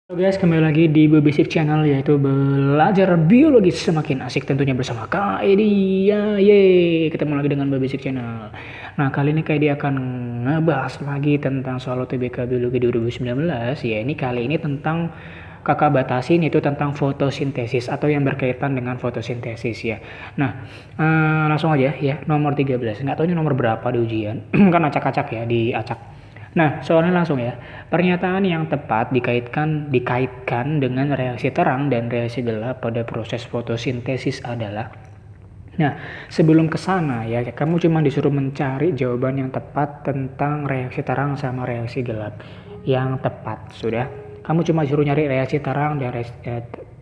Halo guys, kembali lagi di Bebisik Channel, yaitu belajar biologi semakin asik tentunya bersama Kak Edi. Ya, yeay, ketemu lagi dengan Bebisik Channel. Nah, kali ini Kak Edi akan ngebahas lagi tentang soal UTBK Biologi 2019. Ya, ini kali ini tentang kakak batasin, itu tentang fotosintesis atau yang berkaitan dengan fotosintesis ya. Nah, langsung aja ya, nomor 13. Nggak tahu ini nomor berapa di ujian, kan acak-acak ya, di acak. Nah, soalnya langsung ya. Pernyataan yang tepat dikaitkan dengan reaksi terang dan reaksi gelap pada proses fotosintesis adalah. Nah, sebelum ke sana ya, kamu cuma disuruh mencari jawaban yang tepat tentang reaksi terang sama reaksi gelap. Yang tepat, sudah. Kamu cuma disuruh nyari reaksi terang dan reaksi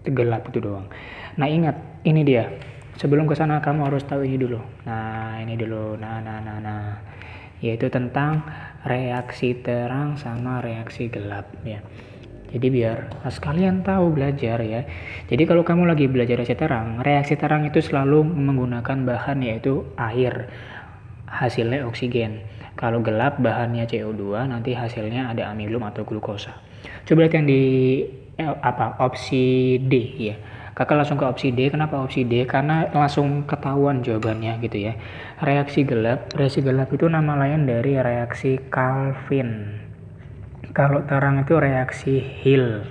gelap itu doang. Nah, ingat, ini dia. Sebelum ke sana kamu harus tahu ini dulu. Nah, ini dulu. Nah. Yaitu tentang reaksi terang sama reaksi gelap ya. Jadi biar sekalian tahu belajar ya. Jadi kalau kamu lagi belajar reaksi terang itu selalu menggunakan bahan yaitu air, hasilnya oksigen. Kalau gelap bahannya CO2, nanti hasilnya ada amilum atau glukosa. Coba lihat yang di opsi D ya. Kakak langsung ke opsi D. Kenapa opsi D? Karena langsung ketahuan jawabannya gitu ya. Reaksi gelap itu nama lain dari reaksi Calvin. Kalau terang itu reaksi Hill,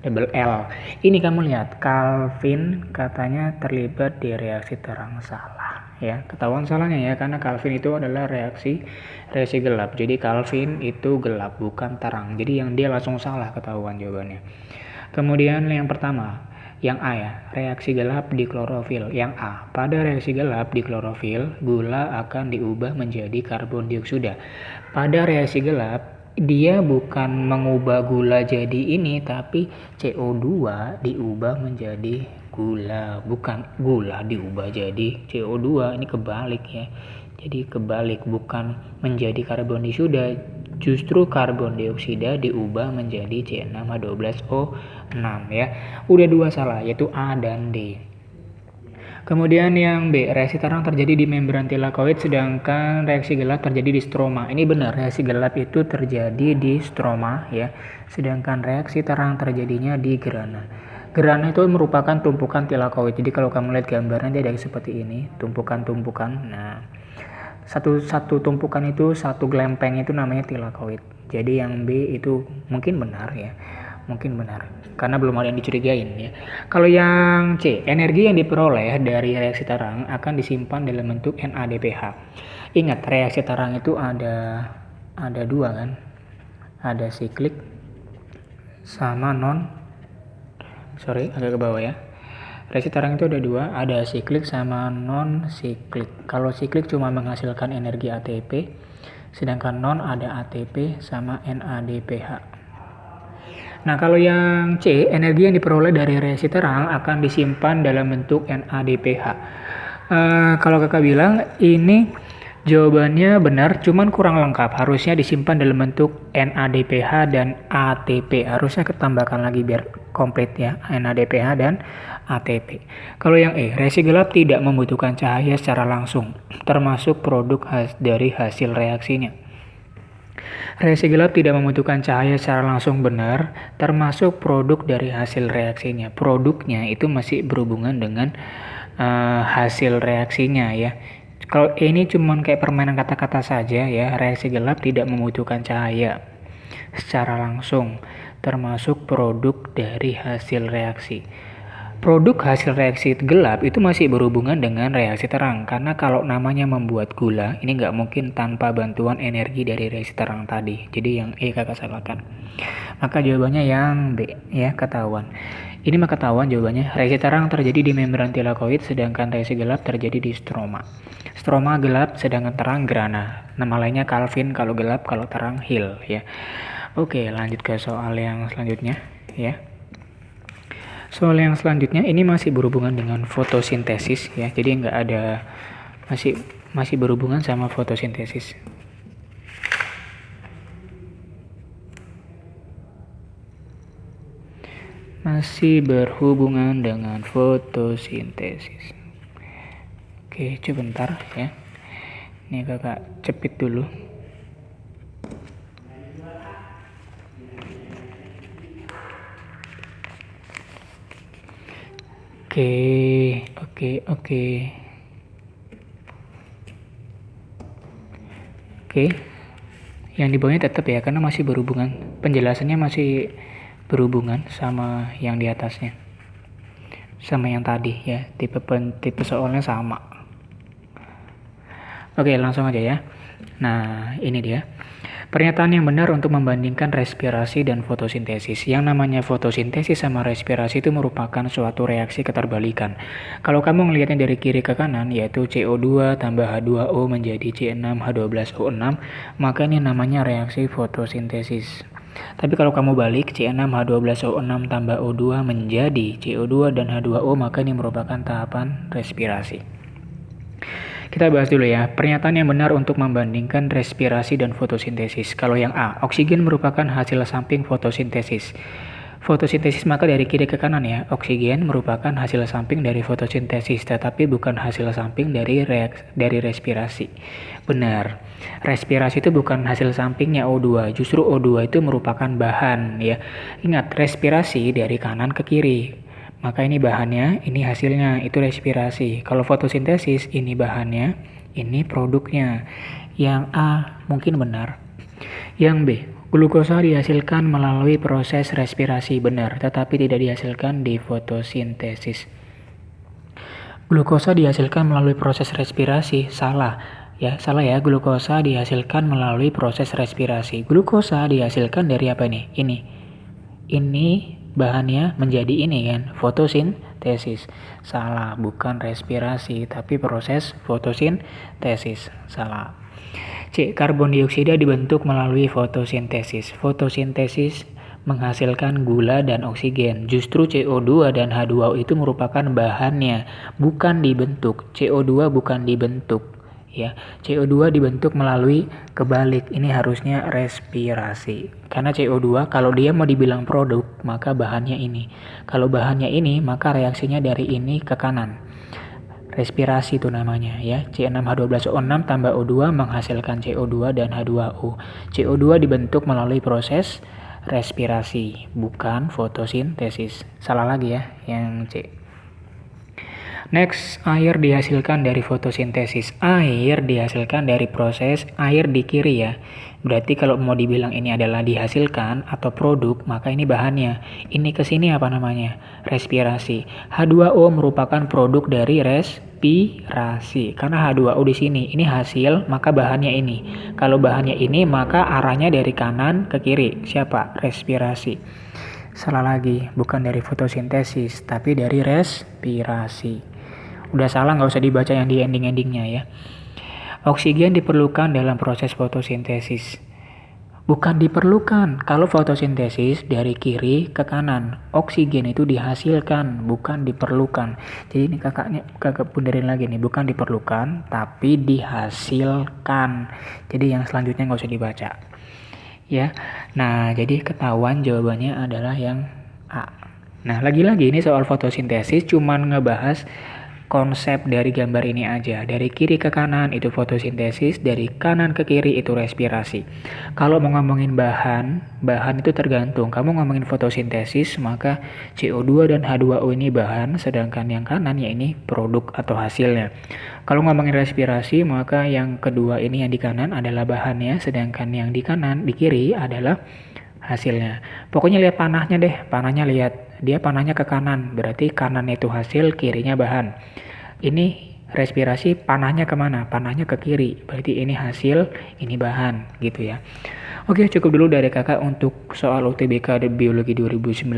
double L. Ini kamu lihat, Calvin katanya terlibat di reaksi terang, salah ya. Ketahuan salahnya ya, karena Calvin itu adalah reaksi gelap. Jadi Calvin itu gelap, bukan terang. Jadi yang dia langsung salah ketahuan jawabannya. Kemudian yang pertama, yang A ya, reaksi gelap di klorofil. Yang A, pada reaksi gelap di klorofil, gula akan diubah menjadi karbon dioksida. Pada reaksi gelap, dia bukan mengubah gula jadi ini, tapi CO2 diubah menjadi gula. Bukan gula diubah jadi CO2, ini kebalik ya. Jadi kebalik, bukan menjadi karbon dioksida, justru karbon dioksida diubah menjadi C6H12O6 ya. Udah dua salah, yaitu A dan D. Kemudian yang B, reaksi terang terjadi di membran tilakoid sedangkan reaksi gelap terjadi di stroma. Ini benar, reaksi gelap itu terjadi di stroma ya, sedangkan reaksi terang terjadinya di grana. Grana itu merupakan tumpukan tilakoid. Jadi kalau kamu lihat gambarnya dia ada seperti ini, tumpukan-tumpukan. Nah, satu tumpukan itu, satu gelempeng itu namanya tilakoid. Jadi yang B itu mungkin benar ya, mungkin benar karena belum ada yang dicurigain ya. Kalau yang C, energi yang diperoleh dari reaksi terang akan disimpan dalam bentuk NADPH. Ingat, reaksi terang itu ada dua kan, ada siklik sama agak ke bawah ya. Reaksi terang itu ada dua, ada siklik sama non-siklik. Kalau siklik cuma menghasilkan energi ATP, sedangkan non ada ATP sama NADPH. Nah, kalau yang C, energi yang diperoleh dari reaksi terang akan disimpan dalam bentuk NADPH. Kalau kakak bilang ini jawabannya benar, cuman kurang lengkap. Harusnya disimpan dalam bentuk NADPH dan ATP. Harusnya ketambahkan lagi biar komplit ya, NADPH dan ATP. Kalau yang E, reaksi gelap tidak membutuhkan cahaya secara langsung, termasuk produk dari hasil reaksinya. Reaksi gelap tidak membutuhkan cahaya secara langsung, benar, termasuk produk dari hasil reaksinya. Produknya itu masih berhubungan dengan hasil reaksinya ya. Kalau ini cuma kayak permainan kata-kata saja ya, reaksi gelap tidak membutuhkan cahaya secara langsung, termasuk produk dari hasil reaksi. Produk hasil reaksi gelap itu masih berhubungan dengan reaksi terang, karena kalau namanya membuat gula, ini nggak mungkin tanpa bantuan energi dari reaksi terang tadi. Jadi yang E kakak salahkan. Maka jawabannya yang B ya, ketahuan. Ini mah ketahuan jawabannya. Reaksi terang terjadi di membran tilakoid, sedangkan reaksi gelap terjadi di stroma. Stroma gelap, sedangkan terang grana. Nama lainnya Calvin kalau gelap, kalau terang Hill ya. Oke, lanjut ke soal yang selanjutnya ya. Soal yang selanjutnya ini masih berhubungan dengan fotosintesis ya. Jadi nggak ada, masih berhubungan sama fotosintesis. Masih berhubungan dengan fotosintesis. Oke, sebentar ya. Ini kakak cepit dulu. Oke. Oke. Yang di bawahnya tetap ya, karena masih berhubungan. Penjelasannya masih berhubungan sama yang di atasnya. Sama yang tadi ya, tipe soalnya sama. Oke, langsung aja ya. Nah, ini dia. Pernyataan yang benar untuk membandingkan respirasi dan fotosintesis. Yang namanya fotosintesis sama respirasi itu merupakan suatu reaksi keterbalikan. Kalau kamu ngelihatnya dari kiri ke kanan, yaitu CO2 tambah H2O menjadi C6H12O6, maka ini namanya reaksi fotosintesis. Tapi kalau kamu balik C6H12O6 tambah O2 menjadi CO2 dan H2O, maka ini merupakan tahapan respirasi. Kita bahas dulu ya, pernyataan yang benar untuk membandingkan respirasi dan fotosintesis. Kalau yang A, oksigen merupakan hasil samping fotosintesis. Fotosintesis maka dari kiri ke kanan ya, oksigen merupakan hasil samping dari fotosintesis, tetapi bukan hasil samping dari respirasi. Benar, respirasi itu bukan hasil sampingnya O2, justru O2 itu merupakan bahan ya. Ingat, respirasi dari kanan ke kiri. Maka ini bahannya, ini hasilnya, itu respirasi. Kalau fotosintesis, ini bahannya, ini produknya. Yang A mungkin benar. Yang B, glukosa dihasilkan melalui proses respirasi, benar, tetapi tidak dihasilkan di fotosintesis. Glukosa dihasilkan melalui proses respirasi, salah. Ya, salah ya, glukosa dihasilkan melalui proses respirasi. Glukosa dihasilkan dari apa nih? Ini bahannya menjadi ini kan, fotosintesis. Salah, bukan respirasi, tapi proses fotosintesis. Salah. C. Karbon dioksida dibentuk melalui fotosintesis. Fotosintesis menghasilkan gula dan oksigen. Justru CO2 dan H2O itu merupakan bahannya, bukan dibentuk. CO2 bukan dibentuk. Ya, CO2 dibentuk melalui kebalik. Ini harusnya respirasi. Karena CO2 kalau dia mau dibilang produk, maka bahannya ini. Kalau bahannya ini, maka reaksinya dari ini ke kanan. Respirasi itu namanya ya. C6H12O6 tambah O2 menghasilkan CO2 dan H2O. CO2 dibentuk melalui proses respirasi, bukan fotosintesis. Salah lagi ya yang C. Next, air dihasilkan dari fotosintesis. Air dihasilkan dari proses air di kiri ya. Berarti kalau mau dibilang ini adalah dihasilkan atau produk, maka ini bahannya. Ini ke sini apa namanya? Respirasi. H2O merupakan produk dari respirasi. Karena H2O di sini, ini hasil, maka bahannya ini. Kalau bahannya ini, maka arahnya dari kanan ke kiri. Siapa? Respirasi. Salah lagi, bukan dari fotosintesis, tapi dari respirasi. Udah salah, nggak usah dibaca yang di ending-endingnya ya. Oksigen diperlukan dalam proses fotosintesis. Bukan diperlukan. Kalau fotosintesis dari kiri ke kanan, oksigen itu dihasilkan, bukan diperlukan. Jadi ini kakak pundarin lagi nih, bukan diperlukan, tapi dihasilkan. Jadi yang selanjutnya nggak usah dibaca. Ya, nah jadi ketahuan jawabannya adalah yang A. Nah lagi-lagi ini soal fotosintesis cuman ngebahas konsep dari gambar ini aja. Dari kiri ke kanan itu fotosintesis, dari kanan ke kiri itu respirasi. Kalau mau ngomongin bahan itu tergantung. Kamu ngomongin fotosintesis, maka CO2 dan H2O ini bahan, sedangkan yang kanan ya ini produk atau hasilnya. Kalau ngomongin respirasi, maka yang kedua ini yang di kanan adalah bahannya, sedangkan yang di kiri adalah hasilnya. Pokoknya lihat panahnya deh, panahnya lihat. Dia panahnya ke kanan, berarti kanan itu hasil, kirinya bahan. Ini respirasi, panahnya kemana? Panahnya ke kiri, berarti ini hasil, ini bahan, gitu ya. Oke, cukup dulu dari kakak untuk soal UTBK Biologi 2019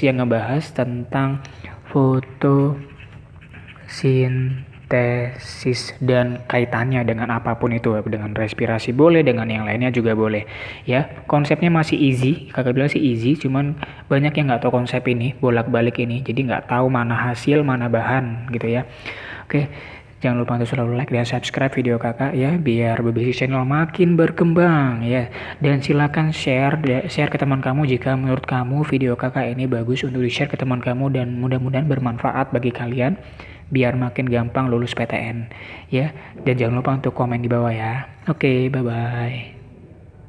yang ngebahas tentang fotosintesis dan kaitannya dengan apapun itu, dengan respirasi boleh, dengan yang lainnya juga boleh ya. Konsepnya masih easy, kakak bilang sih easy, cuman banyak yang nggak tahu konsep ini, bolak-balik ini, jadi nggak tahu mana hasil mana bahan gitu ya. Oke, jangan lupa untuk selalu like dan subscribe video kakak ya, biar BBC Channel makin berkembang ya. Dan silakan share ke teman kamu jika menurut kamu video kakak ini bagus untuk di-share ke teman kamu dan mudah-mudahan bermanfaat bagi kalian, biar makin gampang lulus PTN ya. Dan jangan lupa untuk komen di bawah ya. Oke, bye-bye.